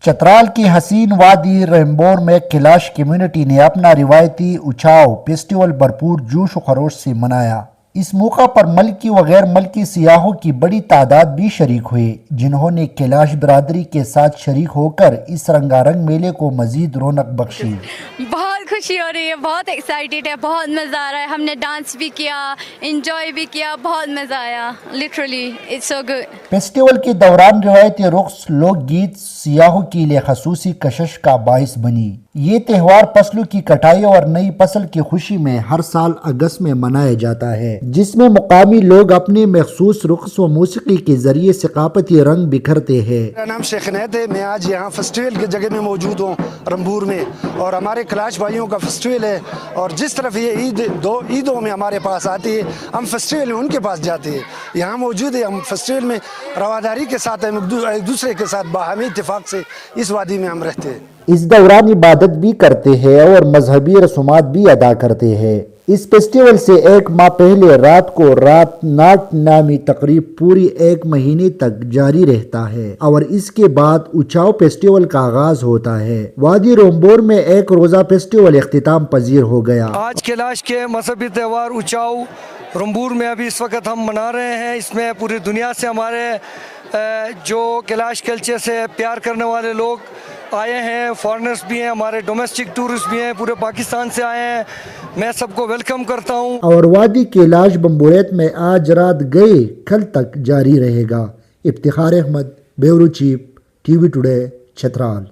چترال کی حسین وادی ریمبور میں کیلاش کمیونٹی نے اپنا روایتی اچھاؤ فیسٹیول بھرپور جوش و خروش سے منایا۔ اس موقع پر ملکی و غیر ملکی سیاحوں کی بڑی تعداد بھی شریک ہوئے، جنہوں نے کیلاش برادری کے ساتھ شریک ہو کر اس رنگا رنگ میلے کو مزید رونق بخشی۔ بہت خوشی ہو رہی ہے، بہت ایکسائٹیڈ ہے، بہت مزہ آ رہا ہے۔ ہم نے ڈانس بھی کیا، انجوائے بھی کیا، بہت مزہ آیا۔ Literally it's so good. Festival کے دوران روایتی رقص، لوک گیت سیاحوں کے لیے خصوصی کشش کا باعث بنی۔ یہ تہوار فصلوں کی کٹائی اور نئی فصل کی خوشی میں ہر سال اگست میں منایا جاتا ہے، جس میں مقامی لوگ اپنے مخصوص رقص و موسیقی کے ذریعے ثقافتی رنگ بکھرتے ہیں۔ میرا نام شیخ عنایت ہے، میں آج یہاں فیسٹیول کی جگہ میں موجود ہوں رمبور میں، اور ہمارے کیلاش بھائیوں کا فیسٹیول ہے، اور جس طرف یہ عیدوں میں ہمارے پاس آتی ہے، ہم فیسٹیول میں ان کے پاس جاتے ہیں۔ یہاں موجود ہے، ہم فیسٹیول میں رواداری کے ساتھ ہم ایک دوسرے کے ساتھ باہمی اتفاق سے اس وادی میں ہم رہتے ہیں۔ اس دوران عبادت بھی کرتے ہیں اور مذہبی رسومات بھی ادا کرتے ہیں۔ اس فیسٹیول سے ایک ماہ پہلے رات کو رات ناٹ نامی تقریب پوری ایک مہینے تک جاری رہتا ہے اور اس کے بعد اچھاؤ فیسٹیول کا آغاز ہوتا ہے۔ وادی ریمبور میں ایک روزہ فیسٹیول اختتام پذیر ہو گیا۔ آج کیلاش کے مذہبی تہوار اچھاؤ رمبور میں ابھی اس وقت ہم منا رہے ہیں۔ اس میں پوری دنیا سے ہمارے جو کیلاش کلچر سے پیار کرنے والے لوگ آئے ہیں، فارنرز بھی ہیں، ہمارے ڈومیسٹک ٹورسٹ بھی ہیں، پورے پاکستان سے آئے ہیں۔ میں سب کو ویلکم کرتا ہوں۔ اور وادی کیلاش بمبوریت میں آج رات گئے کل تک جاری رہے گا۔ Iftikhar Ahmad, bureau chief, T V today, Chitral.